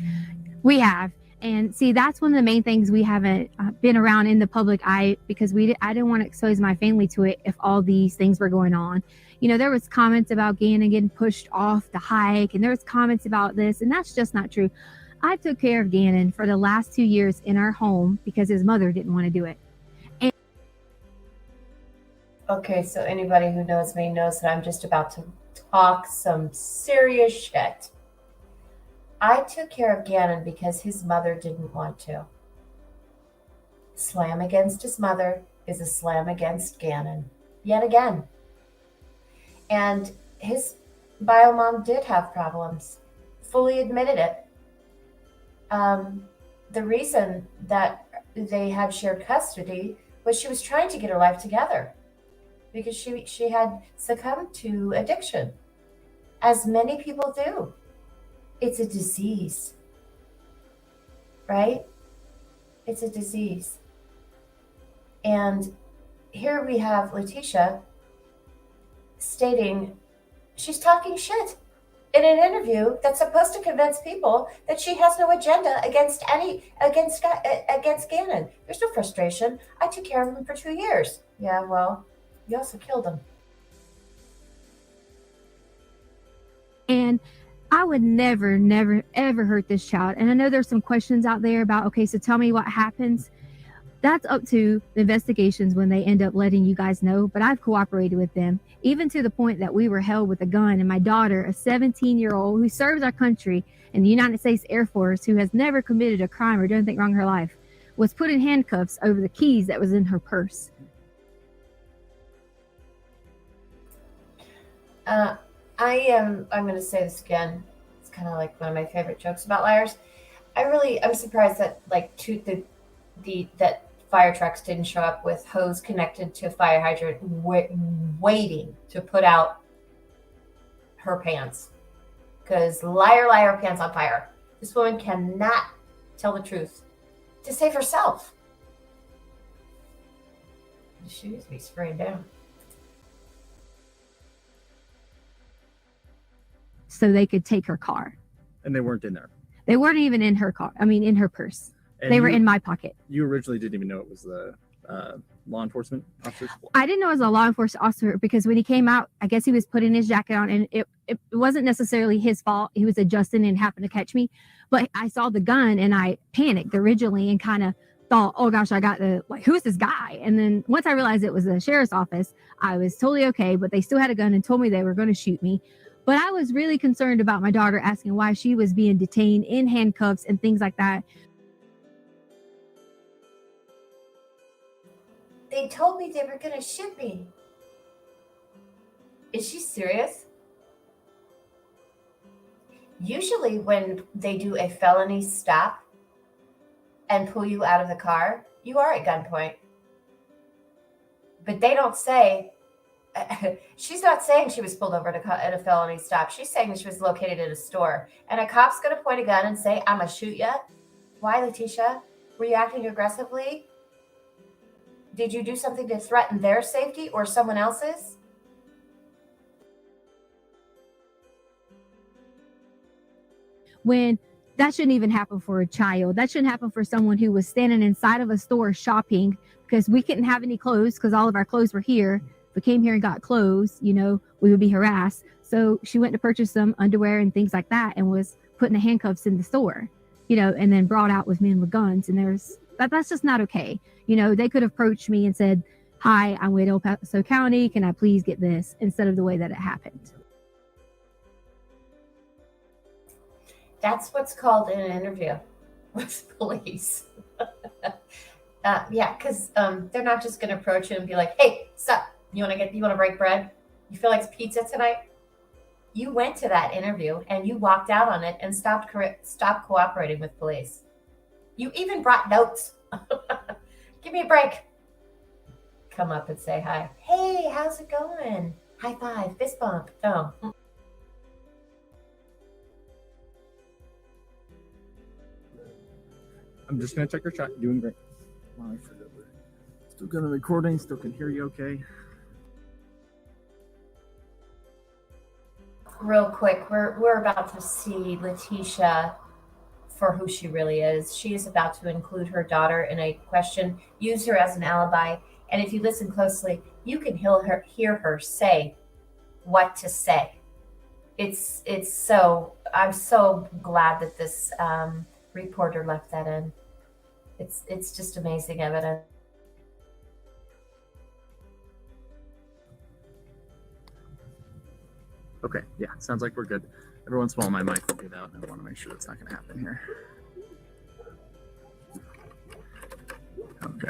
We have. And see, that's one of the main things we haven't been around in the public eye, because I didn't want to expose my family to it if all these things were going on. You know, there was comments about Gannon getting pushed off the hike, and there was comments about this, and that's just not true. I took care of Gannon for the last 2 years in our home because his mother didn't want to do it. Okay, so anybody who knows me knows that I'm just about to talk some serious shit. I took care of Gannon because his mother didn't want to. Slam against his mother is a slam against Gannon, yet again. And his bio mom did have problems, fully admitted it. The reason that they had shared custody was she was trying to get her life together. because she had succumbed to addiction, as many people do. It's a disease, right? It's a disease. And here we have Letecia stating she's talking shit in an interview that's supposed to convince people that she has no agenda against Gannon. There's no frustration. I took care of him for 2 years. Yeah, well, you also killed him. And I would never, ever hurt this child. And I know there's some questions out there about, okay, so tell me what happens. That's up to the investigations when they end up letting you guys know. But I've cooperated with them, even to the point that we were held with a gun. And my daughter, a 17-year-old who serves our country in the United States Air Force, who has never committed a crime or done anything wrong in her life, was put in handcuffs over the keys that was in her purse. I'm going to say this again. It's kind of like one of my favorite jokes about liars. I'm surprised that that fire trucks didn't show up with hose connected to a fire hydrant, waiting to put out her pants. Because liar, pants on fire. This woman cannot tell the truth to save herself. The shoes be sprayed down. So they could take her car. And they weren't in there. They weren't even in her car. I mean, in her purse. And they were in my pocket. You originally didn't even know it was the law enforcement officer? I didn't know it was a law enforcement officer because when he came out, I guess he was putting his jacket on, and it wasn't necessarily his fault. He was adjusting and happened to catch me. But I saw the gun and I panicked originally and kind of thought, oh gosh, who's this guy? And then once I realized it was the sheriff's office, I was totally okay. But they still had a gun and told me they were going to shoot me. But I was really concerned about my daughter, asking why she was being detained in handcuffs and things like that. They told me they were going to shoot me. Is she serious? Usually when they do a felony stop and pull you out of the car, you are at gunpoint. But they don't say, she's not saying she was pulled over at a felony stop. She's saying she was located at a store. And a cop's going to point a gun and say, I'm going to shoot you. Why, Letecia? Were you acting aggressively? Did you do something to threaten their safety or someone else's? When that shouldn't even happen for a child. That shouldn't happen for someone who was standing inside of a store shopping because we couldn't have any clothes because all of our clothes were here. If we came here and got clothes, we would be harassed. So she went to purchase some underwear and things like that and was put in the handcuffs in the store, and then brought out with men with guns. And that's just not okay. They could have approached me and said, hi, I'm with Paso County. Can I please get this? Instead of the way that it happened. That's what's called in an interview with police. Because they're not just going to approach you and be like, hey, sup? You want to break bread? You feel like it's pizza tonight? You went to that interview and you walked out on it and stopped cooperating with police. You even brought notes. Give me a break. Come up and say hi. Hey, how's it going? High five, fist bump. No. I'm just going to check your chat. Doing great. Still got a recording. Still can hear you okay. Real quick, we're about to see Letecia for who she really is. She is about to include her daughter in a question, use her as an alibi, and if you listen closely, you can hear her say what to say. I'm so glad that this reporter left that in. It's just amazing evidence. Okay, yeah, sounds like we're good. Every once in a while my mic will do that, and I want to make sure that's not going to happen here. Okay.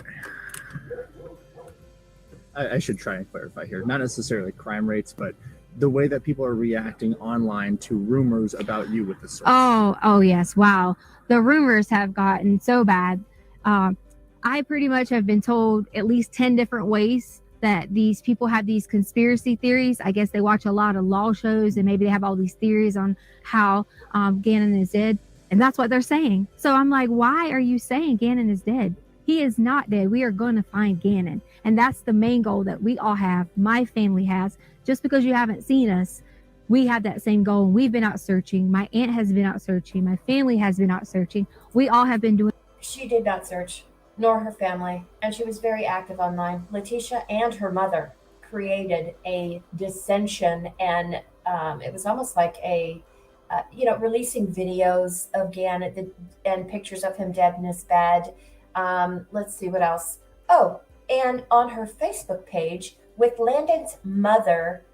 I should try and clarify here. Not necessarily crime rates, but the way that people are reacting online to rumors about you with the source. Oh yes, wow. The rumors have gotten so bad. I pretty much have been told at least 10 different ways that these people have these conspiracy theories. I guess they watch a lot of law shows and maybe they have all these theories on how Gannon is dead. And that's what they're saying. So I'm like, why are you saying Gannon is dead? He is not dead. We are going to find Gannon. And that's the main goal that we all have. My family has. Just because you haven't seen us, we have that same goal. We've been out searching. My aunt has been out searching. My family has been out searching. We all have been doing. She did not search, nor her family, and she was very active online. Letecia and her mother created a dissension, and it was almost like a, releasing videos of Gannon and pictures of him dead in his bed. Let's see what else. Oh, and on her Facebook page with Landon's mother,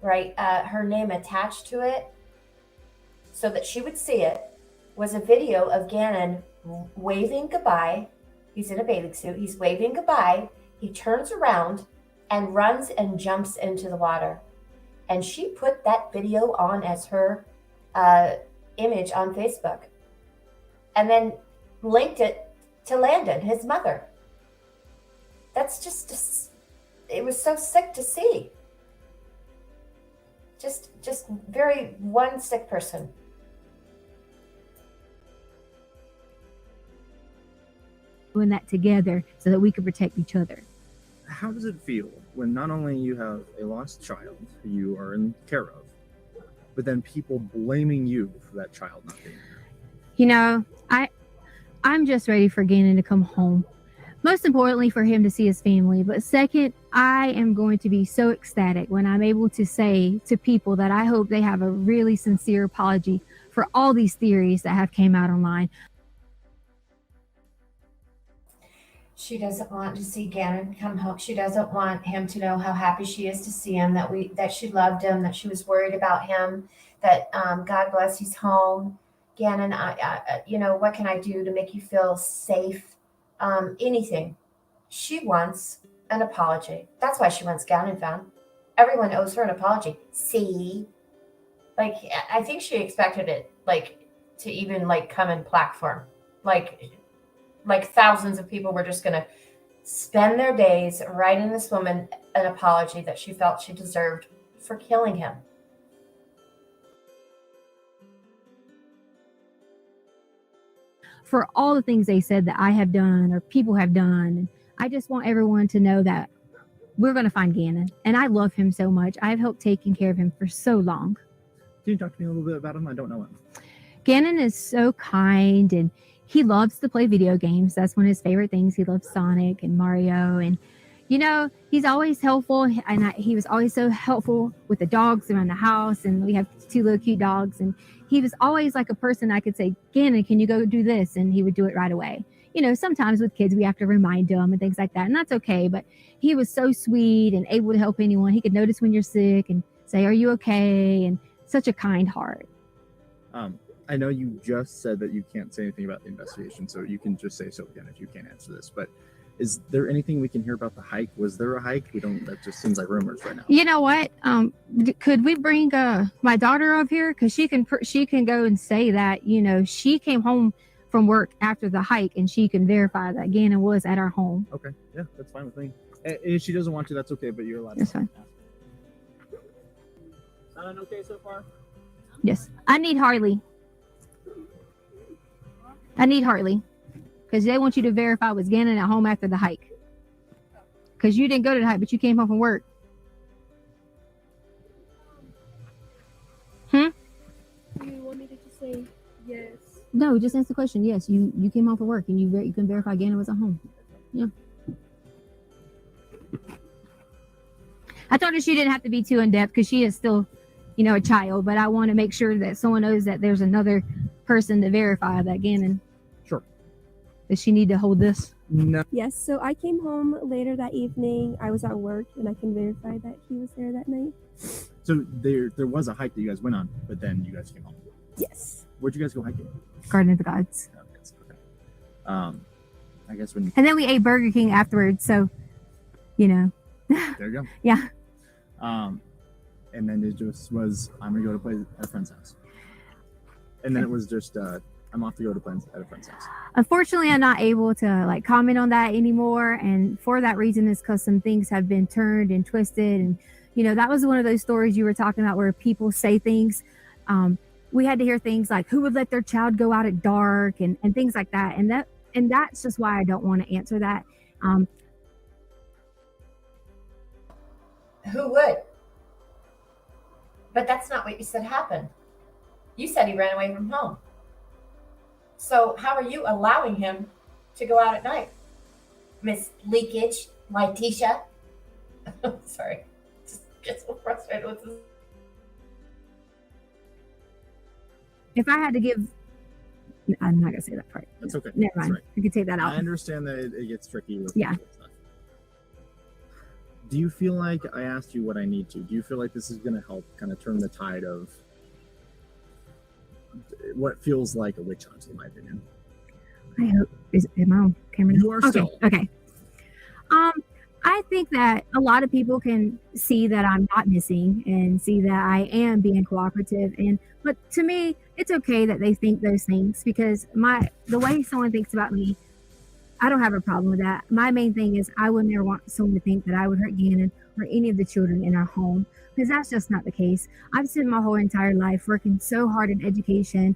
right, her name attached to it so that she would see it, was a video of Gannon waving goodbye. He's in a bathing suit. He's waving goodbye. He turns around and runs and jumps into the water. And she put that video on as her image on Facebook. And then linked it to Landon, his mother. That's just it was so sick to see. Just very one sick person. Doing that together so that we can protect each other. How does it feel when not only you have a lost child who you are in care of, but then people blaming you for that child not being there? You know, I'm just ready for Gannon to come home. Most importantly, for him to see his family. But second, I am going to be so ecstatic when I'm able to say to people that I hope they have a really sincere apology for all these theories that have came out online. She doesn't want to see Gannon come home. She doesn't want him to know how happy she is to see him, that she loved him, that she was worried about him, that God bless he's home. Gannon, what can I do to make you feel safe? Anything. She wants an apology. That's why she wants Gannon found. Everyone owes her an apology. See? Like, I think she expected it, to even, come in plaque form. Like thousands of people were just going to spend their days writing this woman an apology that she felt she deserved for killing him. For all the things they said that I have done or people have done, I just want everyone to know that we're going to find Gannon. And I love him so much. I've helped taking care of him for so long. Can you talk to me a little bit about him? I don't know him. Gannon is so kind and he loves to play video games. That's one of his favorite things. He loves Sonic and Mario. And, he's always helpful. And he was always so helpful with the dogs around the house. And we have 2 little cute dogs. And he was always like a person I could say, Gannon, can you go do this? And he would do it right away. Sometimes with kids, we have to remind them and things like that. And that's okay. But he was so sweet and able to help anyone. He could notice when you're sick and say, are you okay? And such a kind heart. I know you just said that you can't say anything about the investigation, so you can just say so again if you can't answer this. But is there anything we can hear about the hike? Was there a hike? That just seems like rumors right now. You know what? Could we bring my daughter up here? Because she can go and say that, she came home from work after the hike and she can verify that Gannon was at our home. Okay. Yeah, that's fine with me. If she doesn't want to, that's okay, but you're allowed to. That's fine. Sound okay so far? Yes. I need Harley. Because they want you to verify was Gannon at home after the hike. Because you didn't go to the hike, but you came home from work. Do you want me to just say yes? No, just answer the question. Yes, you came home from work and you can verify Gannon was at home. Yeah. I told her she didn't have to be too in-depth because she is still, a child. But I want to make sure that someone knows that there's another person to verify that Gannon. Sure. Does she need to hold this? No. Yes, so I came home later that evening. I was at work and I can verify that he was there that night. So there was a hike that you guys went on, but then you guys came home. Yes. Where'd you guys go hiking? Garden of the Gods. Okay. I guess when. And then we ate Burger King afterwards, so, There you go. Yeah. And then it just was, I'm gonna go to play at a friend's house. And then it was just I'm off to go to at a friend's house. Unfortunately, I'm not able to like comment on that anymore, and for that reason is because some things have been turned and twisted, and that was one of those stories you were talking about where people say things. We had to hear things like who would let their child go out at dark and things like that, and that's just why I don't want to answer that. Who would? But that's not what you said happened. You said he ran away from home. So how are you allowing him to go out at night? Miss Letecia? Sorry. Just get so frustrated with this. If I had to give, I'm not gonna say that part. That's okay. Never mind. Right. You can take that out. I understand that it gets tricky with Yeah. stuff. Do you feel like I asked you what I need to? Do you feel like this is going to help kind of turn the tide of what feels like a witch hunt, in my opinion? I hope. Am I on camera? You are still. Okay. I think that a lot of people can see that I'm not missing and see that I am being cooperative. But to me, it's okay that they think those things, because the way someone thinks about me, I don't have a problem with that. My main thing is I would never want someone to think that I would hurt Gannon or any of the children in our home, because that's just not the case. I've spent my whole entire life working so hard in education.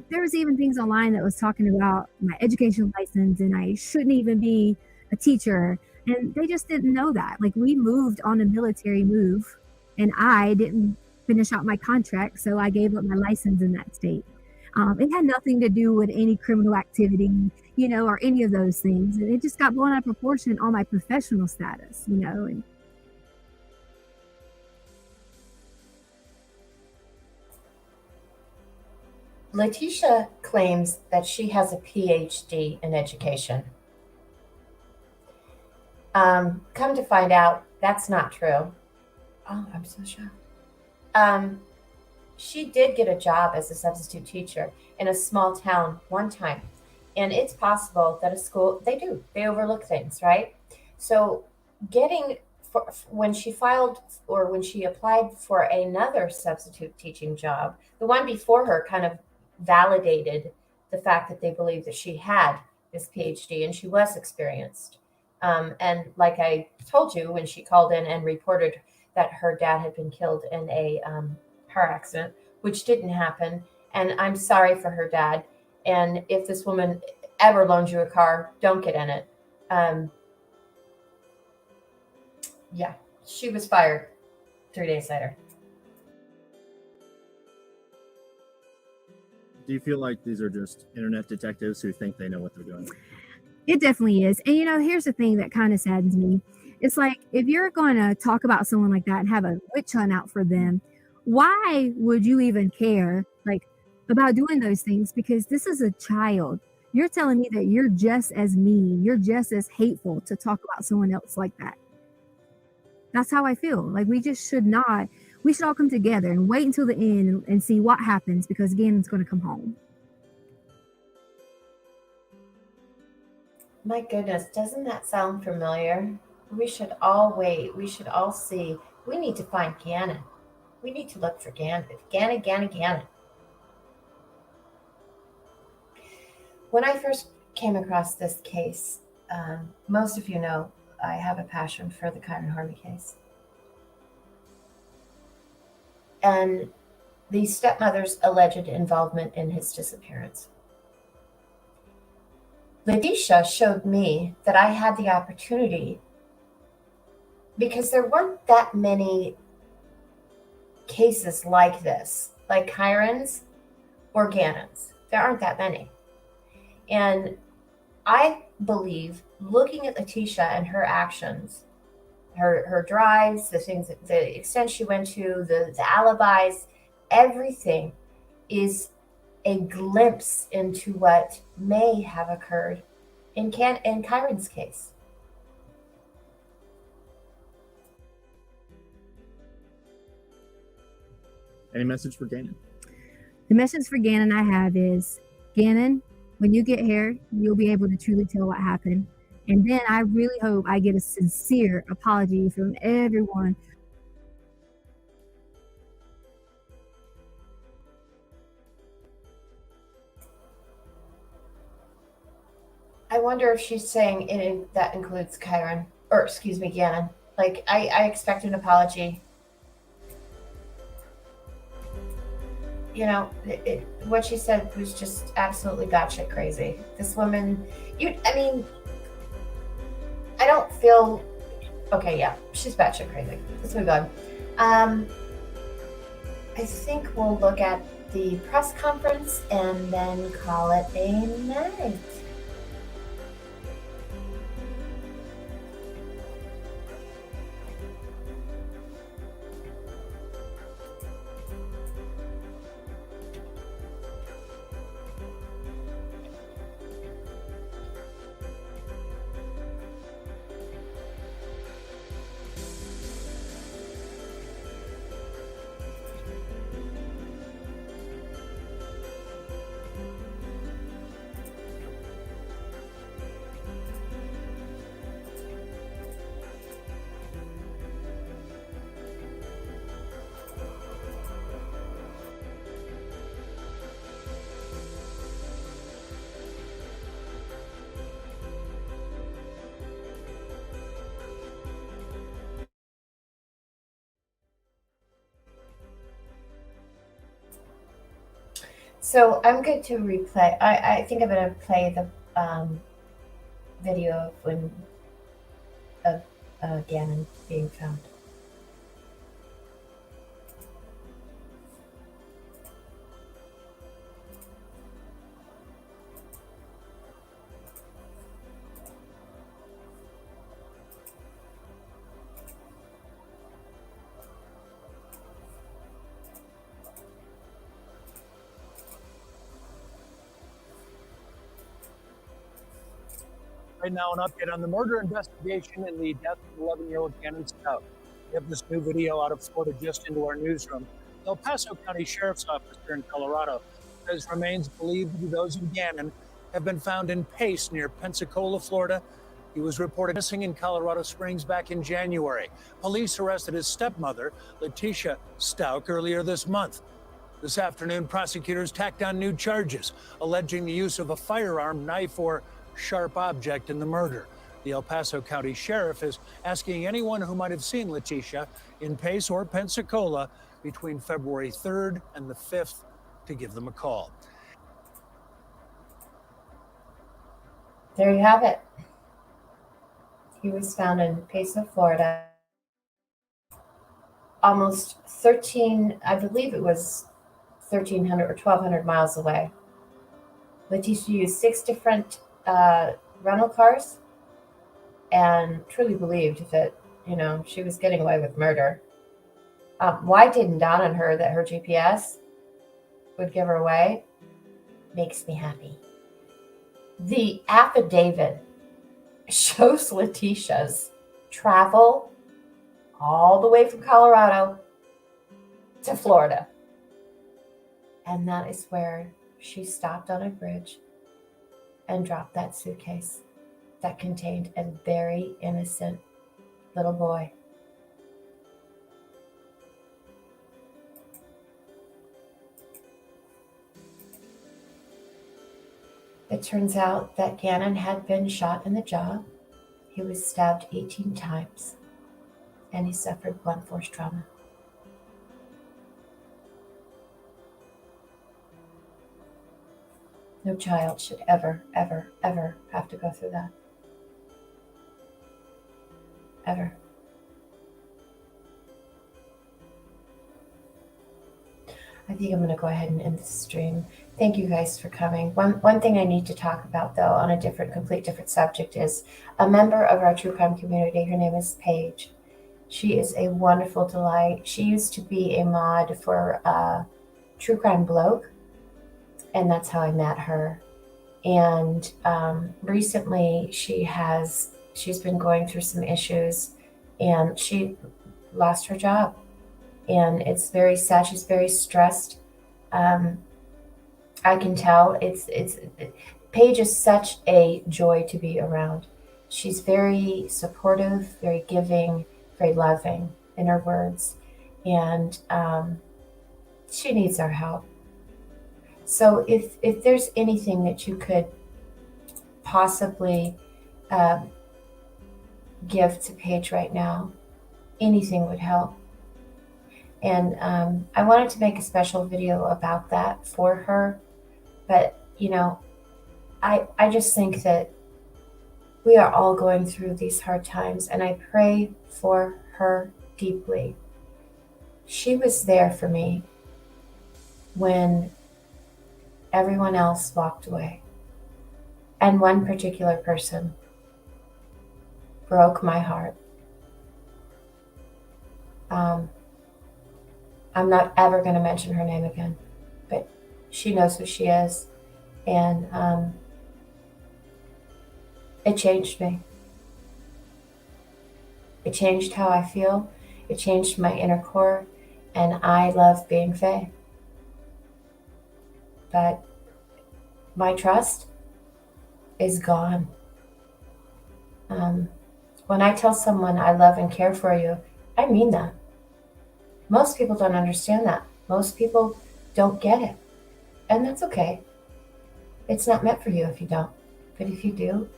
There was even things online that was talking about my education license and I shouldn't even be a teacher. And they just didn't know that. Like, we moved on a military move and I didn't finish out my contract, so I gave up my license in that state. It had nothing to do with any criminal activity, or any of those things. And it just got blown out of proportion on my professional status, and Letecia claims that she has a PhD in education. Come to find out, that's not true. Oh, I'm so shocked. She did get a job as a substitute teacher in a small town one time. And it's possible that a school, they overlook things, right? So when she applied for another substitute teaching job, the one before her kind of validated the fact that they believed that she had this PhD and she was experienced. And like I told you, when she called in and reported that her dad had been killed in a car accident, which didn't happen, and I'm sorry for her dad. And if this woman ever loans you a car, don't get in it. Yeah, she was fired 3 days later. Do you feel like these are just internet detectives who think they know what they're doing? it definitely is. And here's the thing that kind of saddens me. It's like, if you're going to talk about someone like that and have a witch hunt out for them, why would you even care about doing those things? Because this is a child. You're telling me that you're just as mean, you're just as hateful to talk about someone else like that. That's how I feel. We should all come together and wait until the end and see what happens, because again, it's going to come home. My goodness, doesn't that sound familiar? We should all wait. We should all see. We need to find Gannon. We need to look for Gannon. Gannon. When I first came across this case, most of you know I have a passion for the Horry case. And the stepmother's alleged involvement in his disappearance. Letecia showed me that I had the opportunity, because there weren't that many cases like this, like Kyron's or Gannon's. There aren't that many. And I believe, looking at Letecia and her actions, her drives, the extent she went to, the alibis, everything is a glimpse into what may have occurred in Kyron's case. Any message for Gannon? The message for Gannon I have is, Gannon, when you get here, you'll be able to truly tell what happened. And then I really hope I get a sincere apology from everyone. I wonder if she's saying that includes Kyron, or excuse me, Gannon. Like, I expect an apology. You know, what she said was just absolutely batshit crazy. This woman, I don't feel, okay, yeah, she's batshit crazy. Let's move on. I think we'll look at the press conference and then call it a night. So I'm going to replay. I think I'm going to play the video of when Gannon being found. Right now, an update on the murder investigation and the death of 11-year-old Gannon Stauch. We have this new video out of Florida just into our newsroom. The El Paso County Sheriff's Office here in Colorado says remains believed to be those of Gannon have been found in Pace near Pensacola, Florida. He was reported missing in Colorado Springs back in January. Police arrested his stepmother, Letecia Stauch, earlier this month. This afternoon, prosecutors tacked on new charges, alleging the use of a firearm, knife, or sharp object in the murder. The El Paso County Sheriff is asking anyone who might have seen Letecia in Pace or Pensacola between February 3rd and the 5th to give them a call. There you have it. He was found in Paso, Florida. Almost 13, I believe it was 1,300 or 1,200 miles away. Letecia used 6 different rental cars and truly believed that, she was getting away with murder. Why didn't dawn on her that her GPS would give her away? Makes me happy. The affidavit shows Letecia's travel all the way from Colorado to Florida. And that is where she stopped on a bridge and dropped that suitcase that contained a very innocent little boy. It turns out that Gannon had been shot in the jaw. He was stabbed 18 times, and he suffered blunt force trauma. No child should ever, ever, ever have to go through that. Ever. I think I'm going to go ahead and end the stream. Thank you guys for coming. One thing I need to talk about, though, on a complete different subject, is a member of our true crime community. Her name is Paige. She is a wonderful delight. She used to be a mod for True Crime Bloke, and that's how I met her. And recently she's been going through some issues, and she lost her job. And it's very sad. She's very stressed. I can tell. Paige is such a joy to be around. She's very supportive, very giving, very loving in her words, and she needs our help. So if there's anything that you could possibly give to Paige right now, anything would help. And I wanted to make a special video about that for her. But, you know, I just think that we are all going through these hard times, and I pray for her deeply. She was there for me when everyone else walked away. And one particular person broke my heart. I'm not ever going to mention her name again, but she knows who she is. And it changed me. It changed how I feel. It changed my inner core. And I love being Faye. But my trust is gone. When I tell someone I love and care for you, I mean that. Most people don't understand that. Most people don't get it. And that's okay. It's not meant for you if you don't. But if you do,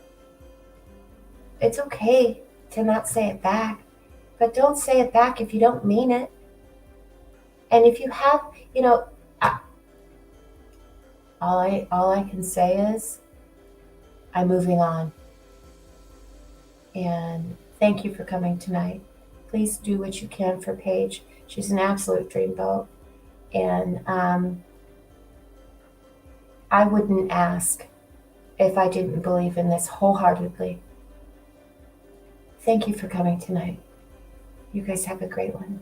it's okay to not say it back. But don't say it back if you don't mean it. And if you have, you know, all I can say is I'm moving on. And thank you for coming tonight. Please do what you can for Paige. She's an absolute dreamboat. And I wouldn't ask if I didn't believe in this wholeheartedly. Thank you for coming tonight. You guys have a great one.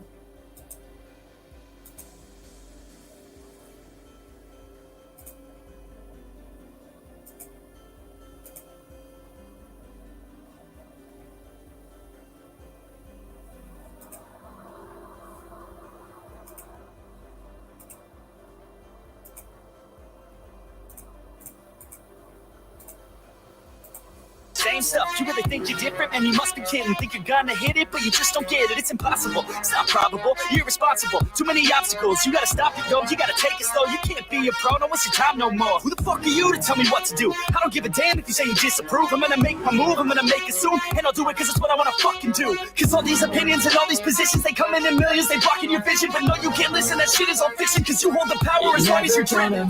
Same stuff, you really think you're different, and you must be kidding. Think you're gonna hit it, but you just don't get it. It's impossible, it's not probable, you're irresponsible. Too many obstacles, you gotta stop it though. You gotta take it slow, you can't be a pro, no waste your time no more. Who the fuck are you to tell me what to do? I don't give a damn if you say you disapprove. I'm gonna make my move, I'm gonna make it soon, and I'll do it cause it's what I wanna fucking do. Cause all these opinions and all these positions, they come in millions, they blocking your vision. But no, you can't listen, that shit is all fiction. Cause you hold the power as long as you're dreaming.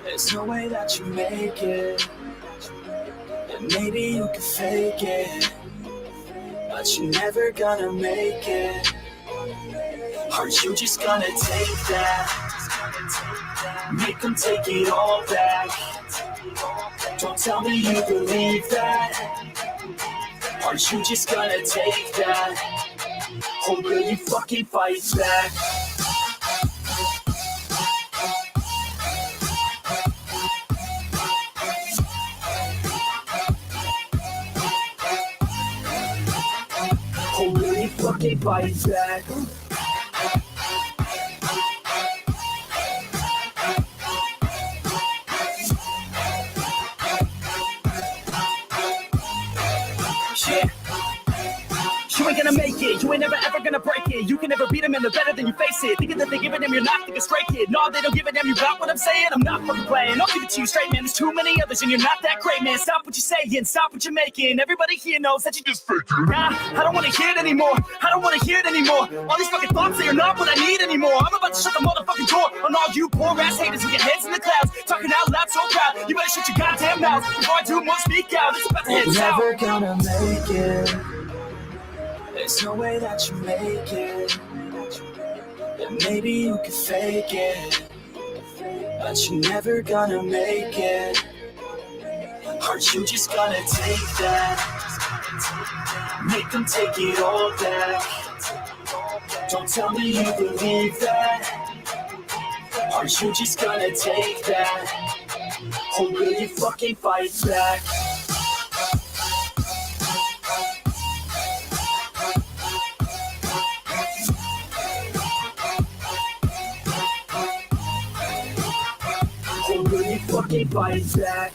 There's no way that you make it. Maybe you can fake it, but you're never gonna make it. Are you just gonna take that? Make them take it all back. Don't tell me you believe that. Are you just gonna take that? Or will you fucking fight back? Fucking fight back. Yeah. You ain't gonna make it, you ain't never ever gonna break it. You can never beat them and they're better than you face it. Thinking that they give a damn, you're not thinking straight, kid. No, they don't give a damn, you got what I'm saying? I'm not fucking playing, I'll give it to you straight, man. There's too many others and you're not that great, man. Stop what you're saying, stop what you're making. Everybody here knows that you just fake it. Nah, I don't wanna hear it anymore, I don't wanna hear it anymore. All these fucking thoughts, they are not what I need anymore. I'm about to shut the motherfucking door on all you poor ass haters with your heads in the clouds. Talking out loud so proud, you better shut your goddamn mouth before I do more speak out. It's about to head south. Never gonna make it. There's no way that you make it. And maybe you can fake it, but you're never gonna make it. Aren't you just gonna take that? Make them take it all back. Don't tell me you believe that. Aren't you just gonna take that? Or will you fucking fight back? Fucking fight back.